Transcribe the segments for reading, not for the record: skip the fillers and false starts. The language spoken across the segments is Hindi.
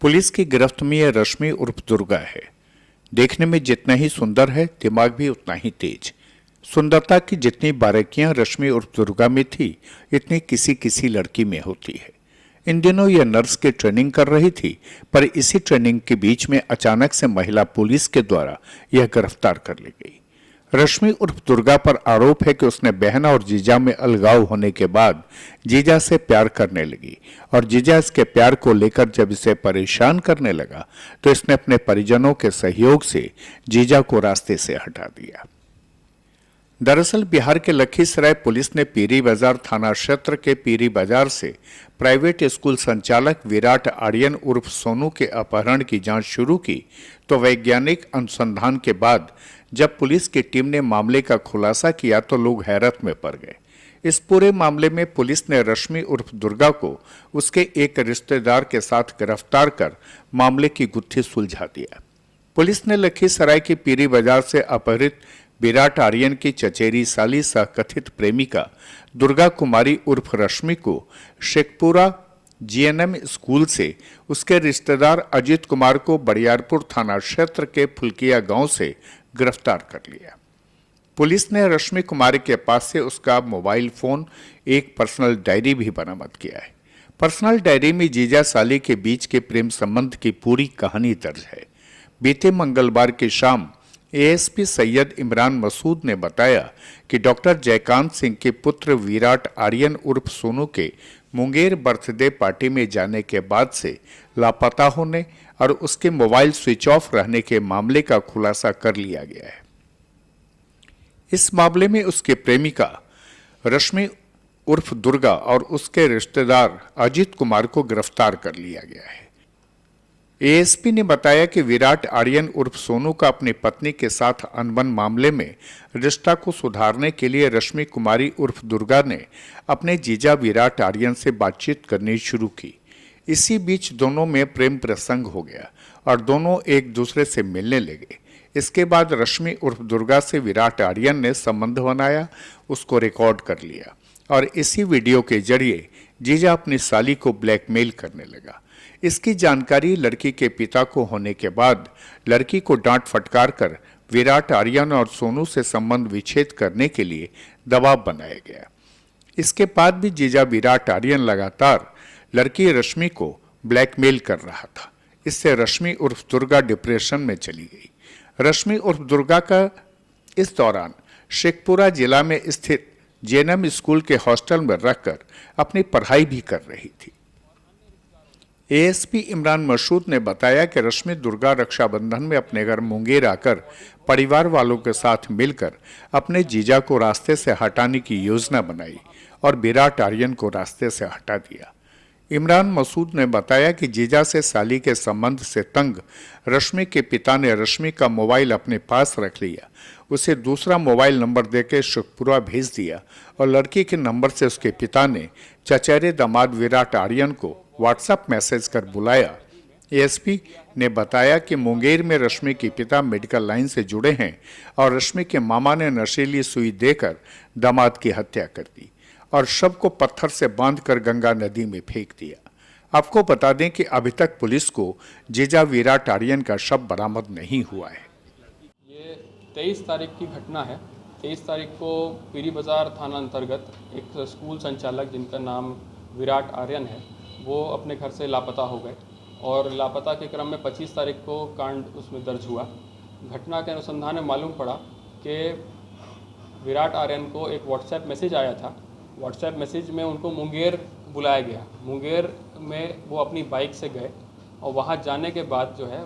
पुलिस की गिरफ्त में यह रश्मि उर्फ दुर्गा है। देखने में जितना ही सुंदर है, दिमाग भी उतना ही तेज। सुंदरता की जितनी बारीकियां रश्मि उर्फ दुर्गा में थी, इतनी किसी किसी लड़की में होती है। इन दिनों यह नर्स की ट्रेनिंग कर रही थी, पर इसी ट्रेनिंग के बीच में अचानक से महिला पुलिस के द्वारा यह गिरफ्तार कर ली गई। रश्मि उर्फ दुर्गा पर आरोप है कि उसने बहन और जीजा में अलगाव होने के बाद जीजा से प्यार करने लगी और जीजा इसके प्यार को लेकर जब इसे परेशान करने लगा तो इसने अपने परिजनों के सहयोग से जीजा को रास्ते से हटा दिया। दरअसल बिहार के लखीसराय पुलिस ने पीरी बाजार थाना क्षेत्र के पीरी बाजार से प्राइवेट स्कूल संचालक विराट आर्यन उर्फ सोनू के अपहरण की जांच शुरू की, तो वैज्ञानिक अनुसंधान के बाद जब पुलिस की टीम ने मामले का खुलासा किया तो लोग हैरत में पड़ गए। इस पूरे मामले में पुलिस ने रश्मि उर्फ दुर्गा को उसके एक रिश्तेदार के साथ गिरफ्तार कर मामले की गुत्थी सुलझा दिया। पुलिस ने लखीसराय की पीरी बाजार से अपहृत विराट आर्यन की चचेरी साली सह कथित प्रेमिका दुर्गा कुमारी उर्फ रश्मि को शेखपुरा जीएनएम स्कूल से उसके रिश्तेदार अजित कुमार को बरियारपुर थाना क्षेत्र के फुलकिया गांव से गिरफ्तार कर लिया। पुलिस ने रश्मि कुमारी के पास से उसका मोबाइल फोन, एक पर्सनल डायरी भी बरामद किया है। पर्सनल डायरी में जीजा साली के बीच के प्रेम संबंध की पूरी कहानी दर्ज है। बीते मंगलवार की शाम एएसपी सैयद इमरान मसूद ने बताया कि डॉक्टर जयकांत सिंह के पुत्र विराट आर्यन उर्फ सोनू के मुंगेर बर्थडे पार्टी में जाने के बाद से लापता होने और उसके मोबाइल स्विच ऑफ रहने के मामले का खुलासा कर लिया गया है। इस मामले में उसके प्रेमिका रश्मि उर्फ दुर्गा और उसके रिश्तेदार अजित कुमार को गिरफ्तार कर लिया गया है। एएसपी ने बताया कि विराट आर्यन उर्फ सोनू का अपनी पत्नी के साथ अनबन मामले में रिश्ता को सुधारने के लिए रश्मि कुमारी उर्फ दुर्गा ने अपने जीजा विराट आर्यन से बातचीत करनी शुरू की। इसी बीच दोनों में प्रेम प्रसंग हो गया और दोनों एक दूसरे से मिलने लगे। इसके बाद रश्मि उर्फ दुर्गा से विराट आर्यन ने संबंध बनाया, उसको रिकॉर्ड कर लिया और इसी वीडियो के जरिए जीजा अपनी साली को ब्लैकमेल करने लगा। इसकी जानकारी लड़की के पिता को होने के बाद लड़की को डांट फटकार कर विराट आर्यन और सोनू से संबंध विच्छेद करने के लिए दबाव बनाया गया। इसके बाद भी जीजा विराट आर्यन लगातार लड़की रश्मि को ब्लैकमेल कर रहा था। इससे रश्मि उर्फ दुर्गा डिप्रेशन में चली गई। रश्मि उर्फ दुर्गा का इस दौरान शेखपुरा जिला में स्थित जेएनएम स्कूल के हॉस्टल में रहकर अपनी पढ़ाई भी कर रही थी। एएसपी इमरान मसूद ने बताया कि रश्मि दुर्गा रक्षाबंधन में अपने घर मुंगेर आकर परिवार वालों के साथ मिलकर अपने जीजा को रास्ते से हटाने की योजना बनाई और विराट आर्यन को रास्ते से हटा दिया। इमरान मसूद ने बताया कि जीजा से साली के संबंध से तंग रश्मि के पिता ने रश्मि का मोबाइल अपने पास रख लिया, उसे दूसरा मोबाइल नंबर देकर शेखपुरा भेज दिया और लड़की के नंबर से उसके पिता ने चचेरे दामाद विराट आर्यन को व्हाट्सएप मैसेज कर बुलाया। एएसपी ने बताया कि मुंगेर में रश्मि के पिता मेडिकल लाइन से जुड़े हैं और रश्मि के मामा ने नशीली सुई देकर दामाद की हत्या कर दी और शव को पत्थर से बांधकर गंगा नदी में फेंक दिया। आपको बता दें कि अभी तक पुलिस को जीजा विराट आर्यन का शव बरामद नहीं हुआ है। ये 23 तारीख की घटना है। 23 तारीख को पीरी बाजार थाना अंतर्गत एक स्कूल संचालक जिनका नाम विराट आर्यन है, वो अपने घर से लापता हो गए और लापता के क्रम में 25 तारीख को कांड उसमें दर्ज हुआ। घटना के अनुसंधान में मालूम पड़ा कि विराट आर्यन को एक व्हाट्सएप मैसेज आया था। व्हाट्सएप मैसेज में उनको मुंगेर बुलाया गया। मुंगेर में वो अपनी बाइक से गए और वहाँ जाने के बाद जो है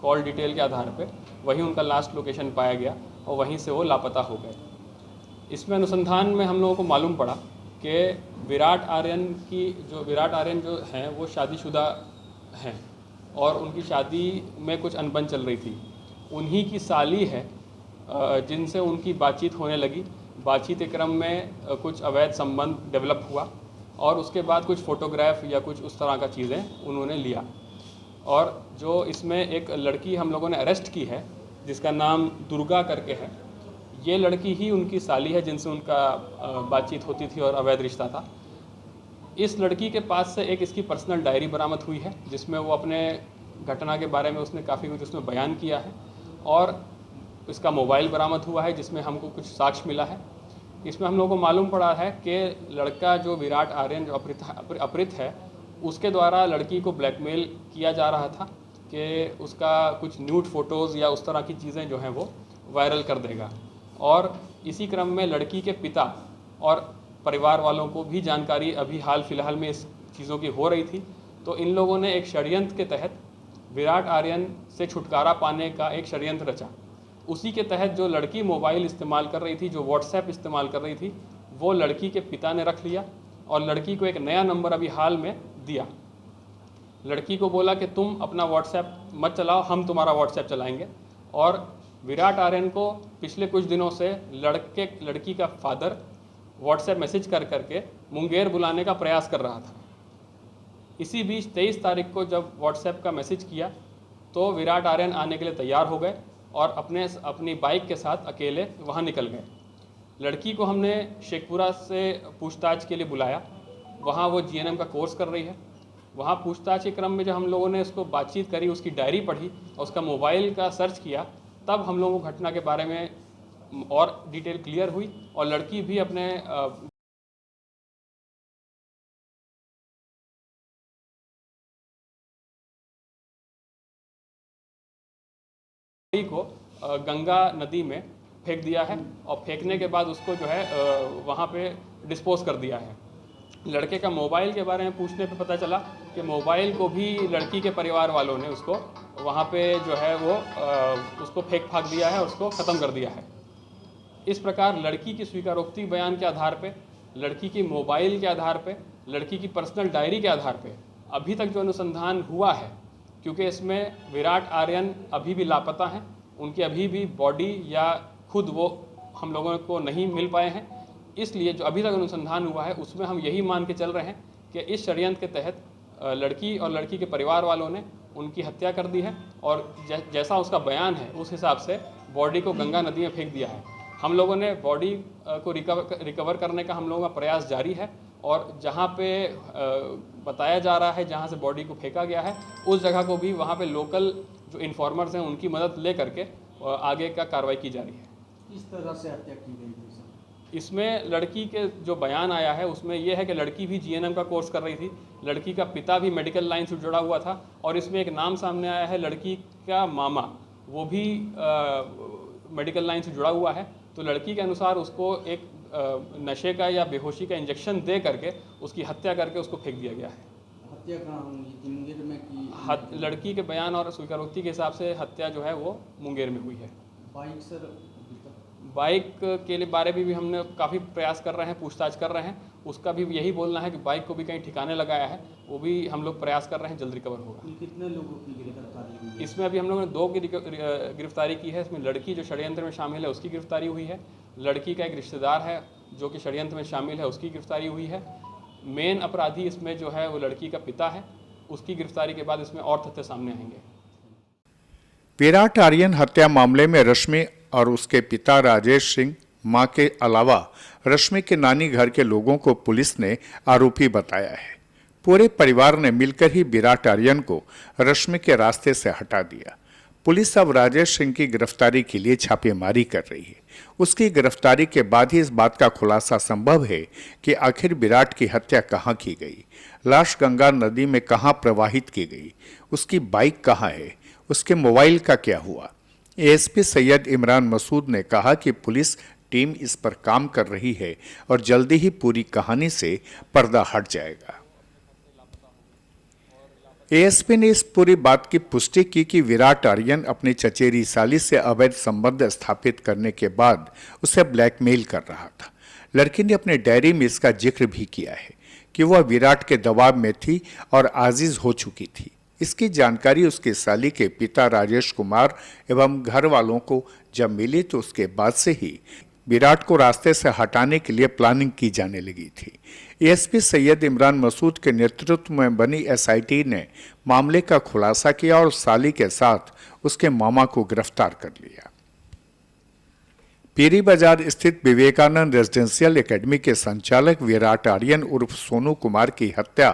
कॉल डिटेल के आधार पे वहीं उनका लास्ट लोकेशन पाया गया और वहीं से वो लापता हो गए। इसमें अनुसंधान में हम लोगों को मालूम पड़ा कि विराट आर्यन जो हैं वो शादीशुदा हैं और उनकी शादी में कुछ अनबन चल रही थी। उन्हीं की साली है जिनसे उनकी बातचीत होने लगी। बातचीत के क्रम में कुछ अवैध संबंध डेवलप हुआ और उसके बाद कुछ फ़ोटोग्राफ या कुछ उस तरह का चीज़ें उन्होंने लिया। और जो इसमें एक लड़की हम लोगों ने अरेस्ट की है जिसका नाम दुर्गा करके है, ये लड़की ही उनकी साली है जिनसे उनका बातचीत होती थी और अवैध रिश्ता था। इस लड़की के पास से एक इसकी पर्सनल डायरी बरामद हुई है जिसमें वो अपने घटना के बारे में उसने काफ़ी कुछ उसमें बयान किया है, और इसका मोबाइल बरामद हुआ है जिसमें हमको कुछ साक्ष्य मिला है। इसमें हम लोगों को मालूम पड़ा है कि लड़का जो विराट आर्यन जो अपहृत है, उसके द्वारा लड़की को ब्लैकमेल किया जा रहा था कि उसका कुछ न्यूड फोटोज़ या उस तरह की चीज़ें जो हैं वो वायरल कर देगा। और इसी क्रम में लड़की के पिता और परिवार वालों को भी जानकारी अभी हाल फिलहाल में इस चीज़ों की हो रही थी। तो इन लोगों ने एक षड्यंत्र के तहत विराट आर्यन से छुटकारा पाने का एक षड्यंत्र रचा। उसी के तहत जो लड़की मोबाइल इस्तेमाल कर रही थी, जो व्हाट्सएप इस्तेमाल कर रही थी, वो लड़की के पिता ने रख लिया और लड़की को एक नया नंबर अभी हाल में दिया। लड़की को बोला कि तुम अपना व्हाट्सएप मत चलाओ, हम तुम्हारा व्हाट्सएप चलाएंगे। और विराट आर्यन को पिछले कुछ दिनों से लड़की का फादर व्हाट्सएप मैसेज कर करके मुंगेर बुलाने का प्रयास कर रहा था। इसी बीच 23 तारीख को जब व्हाट्सएप का मैसेज किया तो विराट आर्यन आने के लिए तैयार हो गए और अपनी बाइक के साथ अकेले वहाँ निकल गए। लड़की को हमने शेखपुरा से पूछताछ के लिए बुलाया। वहाँ वो जीएनएम का कोर्स कर रही है। वहाँ पूछताछ के क्रम में जब हम लोगों ने उसको बातचीत करी, उसकी डायरी पढ़ी और उसका मोबाइल का सर्च किया, तब हम लोगों को घटना के बारे में और डिटेल क्लियर हुई। और लड़की भी अपने को गंगा नदी में फेंक दिया है और फेंकने के बाद उसको जो है वहाँ पे डिस्पोज कर दिया है। लड़के का मोबाइल के बारे में पूछने पे पता चला कि मोबाइल को भी लड़की के परिवार वालों ने उसको वहाँ पे जो है वो उसको फेंक फाक दिया है, उसको ख़त्म कर दिया है। इस प्रकार लड़की की स्वीकारोक्ति बयान के आधार पे, लड़की की मोबाइल के आधार पे, लड़की की पर्सनल डायरी के आधार पे अभी तक जो अनुसंधान हुआ है, क्योंकि इसमें विराट आर्यन अभी भी लापता हैं, उनकी अभी भी बॉडी या खुद वो हम लोगों को नहीं मिल पाए हैं, इसलिए जो अभी तक अनुसंधान हुआ है उसमें हम यही मान के चल रहे हैं कि इस षड्यंत्र के तहत लड़की और लड़की के परिवार वालों ने उनकी हत्या कर दी है और जैसा उसका बयान है उस हिसाब से बॉडी को गंगा नदी में फेंक दिया है। हम लोगों ने बॉडी को रिकवर करने का हम लोगों का प्रयास जारी है और जहाँ पे बताया जा रहा है जहाँ से बॉडी को फेंका गया है उस जगह को भी वहाँ पे लोकल जो इन्फॉर्मर्स हैं उनकी मदद ले करके आगे का कार्रवाई की जा रही है। इस तरह से हत्या की गई है। इसमें लड़की के जो बयान आया है उसमें यह है कि लड़की भी जीएनएम का कोर्स कर रही थी, लड़की का पिता भी मेडिकल लाइन से जुड़ा हुआ था और इसमें एक नाम सामने आया है लड़की का मामा, वो भी मेडिकल लाइन से जुड़ा हुआ है। तो लड़की के अनुसार उसको एक नशे का या बेहोशी का इंजेक्शन दे करके उसकी हत्या करके उसको फेंक दिया गया है। हत्या कहाँ हुई? मुंगेर में की? लड़की के बयान और स्वीकारोक्ति के हिसाब से हत्या जो है वो मुंगेर में हुई है। बाइक सर, बाइक के बारे में भी हमने काफ़ी प्रयास कर रहे हैं, पूछताछ कर रहे हैं। उसका भी यही बोलना है कि बाइक को भी कहीं ठिकाने लगाया है, वो भी हम लोग प्रयास कर रहे हैं, जल्द रिकवर होगा। कितने लोगों की गिरफ्तारी हुई है? इसमें अभी हम लोगों ने 2 की गिरफ्तारी की है। इसमें लड़की जो षड्यंत्र में शामिल है उसकी गिरफ्तारी हुई है, लड़की का एक रिश्तेदार है जो कि षड्यंत्र में शामिल है उसकी गिरफ्तारी हुई है। मेन अपराधी इसमें जो है वो लड़की का पिता है, उसकी गिरफ्तारी के बाद इसमें और तथ्य सामने आएंगे। विराट आर्यन हत्या मामले में रश्मि और उसके पिता राजेश सिंह, मां के अलावा रश्मि के नानी घर के लोगों को पुलिस ने आरोपी बताया है। पूरे परिवार ने मिलकर ही विराट आर्यन को रश्मि के रास्ते से हटा दिया। पुलिस अब राजेश सिंह की गिरफ्तारी के लिए छापेमारी कर रही है। उसकी गिरफ्तारी के बाद ही इस बात का खुलासा संभव है कि आखिर विराट की हत्या कहां की गई, लाश गंगा नदी में कहां प्रवाहित की गई, उसकी बाइक कहां है, उसके मोबाइल का क्या हुआ। एएसपी सैयद इमरान मसूद ने कहा कि पुलिस टीम इस पर काम कर रही है और जल्दी ही पूरी कहानी से पर्दा हट जाएगा। एएसपी ने इस पूरी बात की पुष्टि की कि विराट आर्यन अपनी चचेरी साली से अवैध संबंध स्थापित करने के बाद उसे ब्लैकमेल कर रहा था। लड़की ने अपने डायरी में इसका जिक्र भी किया है कि वह विराट के दबाव में थी और आजिज हो चुकी थी। इसकी जानकारी उसके साली के पिता राजेश कुमार एवं घर वालों को जब मिली तो उसके बाद से ही विराट को रास्ते से हटाने के लिए प्लानिंग की जाने लगी थी। एएसपी सैयद इमरान मसूद के नेतृत्व में बनी एसआईटी ने मामले का खुलासा किया और साली के साथ उसके मामा को गिरफ्तार कर लिया। पीरी बाजार स्थित विवेकानंद रेजिडेंशियल एकेडमी के संचालक विराट आर्यन उर्फ सोनू कुमार की हत्या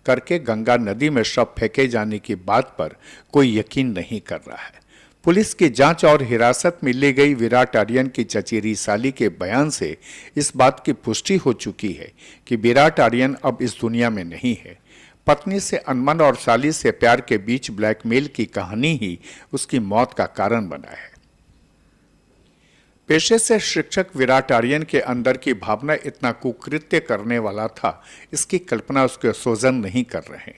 करके गंगा नदी में शव फेंके जाने की बात पर कोई यकीन नहीं कर रहा है। पुलिस की जांच और हिरासत में ली गई विराट आर्यन की चचेरी साली के बयान से इस बात की पुष्टि हो चुकी है कि विराट आर्यन अब इस दुनिया में नहीं है। पत्नी से अनबन और साली से प्यार के बीच ब्लैकमेल की कहानी ही उसकी मौत का कारण बना है। पेशे से शिक्षक विराट आर्यन के अंदर की भावना इतना कुकृत्य करने वाला था, इसकी कल्पना उसके स्वजन नहीं कर रहे।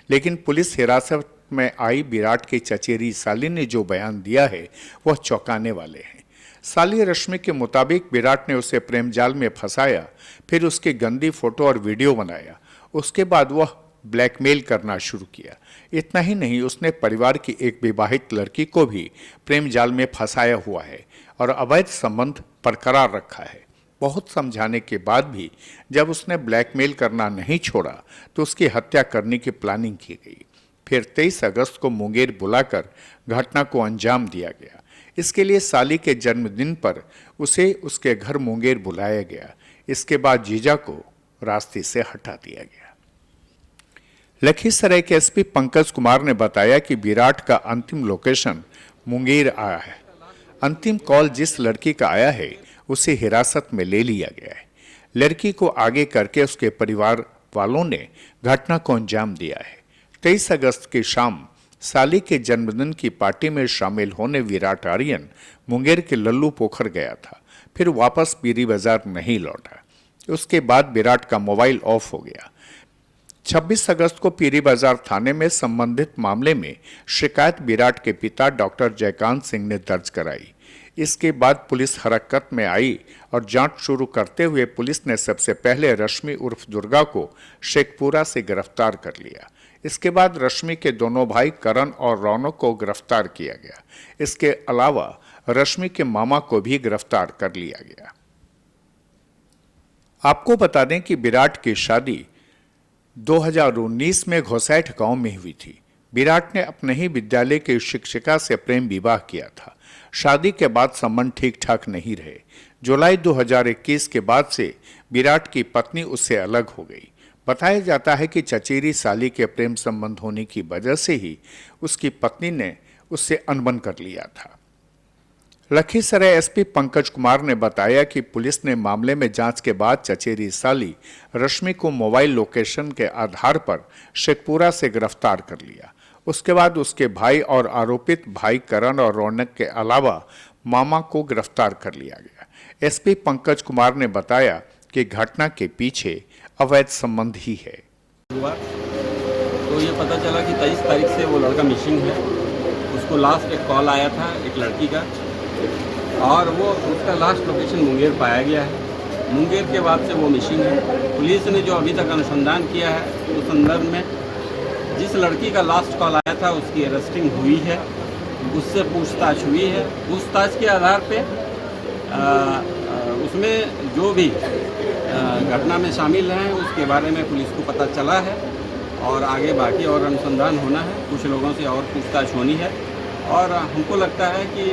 लेकिन पुलिस हिरासत में आई विराट की चचेरी साली ने जो बयान दिया है वह चौंकाने वाले हैं। साली रश्मि के मुताबिक विराट ने उसे प्रेम जाल में फंसाया, फिर उसकी गंदी फोटो और वीडियो बनाया। उसके बाद वह ब्लैकमेल करना शुरू किया। इतना ही नहीं, उसने परिवार की एक विवाहित लड़की को भी प्रेम जाल में फंसाया हुआ है और अवैध संबंध बरकरार रखा है। बहुत समझाने के बाद भी जब उसने ब्लैकमेल करना नहीं छोड़ा तो उसकी हत्या करने की प्लानिंग की गई। फिर 23 अगस्त को मुंगेर बुलाकर घटना को अंजाम दिया गया। इसके लिए साली के जन्मदिन पर उसे उसके घर मुंगेर बुलाया गया। इसके बाद जीजा को रास्ते से हटा दिया गया। लखीसराय के एसपी पंकज कुमार ने बताया कि विराट का अंतिम लोकेशन मुंगेर आया है। अंतिम कॉल जिस लड़की का आया है उसे हिरासत में ले लिया गया है। लड़की को आगे करके उसके परिवार वालों ने घटना को अंजाम दिया है। 23 अगस्त की शाम साली के जन्मदिन की पार्टी में शामिल होने विराट आर्यन मुंगेर के लल्लू पोखर गया था, फिर वापस पीरी बाजार नहीं लौटा। उसके बाद विराट का मोबाइल ऑफ हो गया। 26 अगस्त को पीरी बाजार थाने में संबंधित मामले में शिकायत विराट के पिता डॉक्टर जयकांत सिंह ने दर्ज कराई। इसके बाद पुलिस हरकत में आई और जांच शुरू करते हुए पुलिस ने सबसे पहले रश्मि उर्फ दुर्गा को शेखपुरा से गिरफ्तार कर लिया। इसके बाद रश्मि के दोनों भाई करण और रौनक को गिरफ्तार किया गया। इसके अलावा रश्मि के मामा को भी गिरफ्तार कर लिया गया। आपको बता दें कि विराट की शादी 2019 में घोसैठ गांव में हुई थी। विराट ने अपने ही विद्यालय की शिक्षिका से प्रेम विवाह किया था। शादी के बाद संबंध ठीक ठाक नहीं रहे। जुलाई 2021 के बाद से विराट की पत्नी उससे अलग हो गई। बताया जाता है कि चचेरी साली के प्रेम संबंध होने की वजह से ही उसकी पत्नी ने उससे अनबन कर लिया था। लखीसराय एसपी पंकज कुमार ने बताया कि पुलिस ने मामले में जांच के बाद चचेरी साली रश्मि को मोबाइल लोकेशन के आधार पर शेखपुरा से गिरफ्तार कर लिया। उसके बाद उसके भाई और आरोपित भाई करण और रौनक के अलावा मामा को गिरफ्तार कर लिया गया। एसपी पंकज कुमार ने बताया कि घटना के पीछे अवैध संबंध ही है। तो ये पता चला कि 23 तारीख से वो लड़का मिसिंग है। उसको लास्ट एक कॉल आया था एक लड़की का, और वो उसका लास्ट लोकेशन मुंगेर पाया गया है। मुंगेर के बाद से वो मिसिंग है। पुलिस ने जो अभी तक अनुसंधान किया है उस संदर्भ में जिस लड़की का लास्ट कॉल आया था उसकी अरेस्टिंग हुई है, उससे पूछताछ हुई है। पूछताछ के आधार पे उसमें जो भी घटना में शामिल हैं उसके बारे में पुलिस को पता चला है और आगे बाकी और अनुसंधान होना है। कुछ लोगों से और पूछताछ होनी है और हमको लगता है कि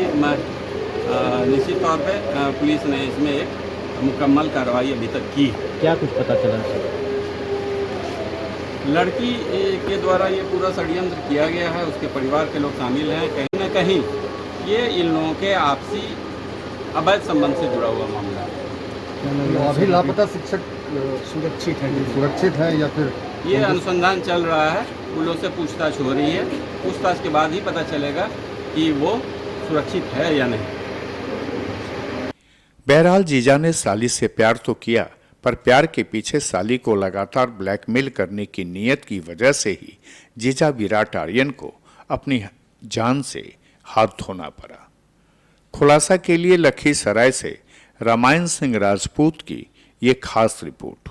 निश्चित तौर पे पुलिस ने इसमें एक मुकम्मल कार्रवाई अभी तक की। क्या कुछ पता चला? लड़की के द्वारा ये पूरा षड्यंत्र किया गया है, उसके परिवार के लोग शामिल हैं। कहीं ना कहीं ये इन लोगों के आपसी अवैध संबंध से जुड़ा हुआ मामला है। अभी लापता शिक्षक सुरक्षित है या फिर ये अनुसंधान चल रहा है, पुलिस से पूछताछ हो रही है। पूछताछ के बाद ही पता चलेगा कि वो सुरक्षित है या नहीं। बहरहाल जीजा ने साली से प्यार तो किया, पर प्यार के पीछे साली को लगातार ब्लैकमेल करने की नीयत की वजह से ही जीजा विराट आर्यन को अपनी जान से हाथ धोना पड़ा। खुलासा के लिए लखीसराय से रामायण सिंह राजपूत की ये खास रिपोर्ट।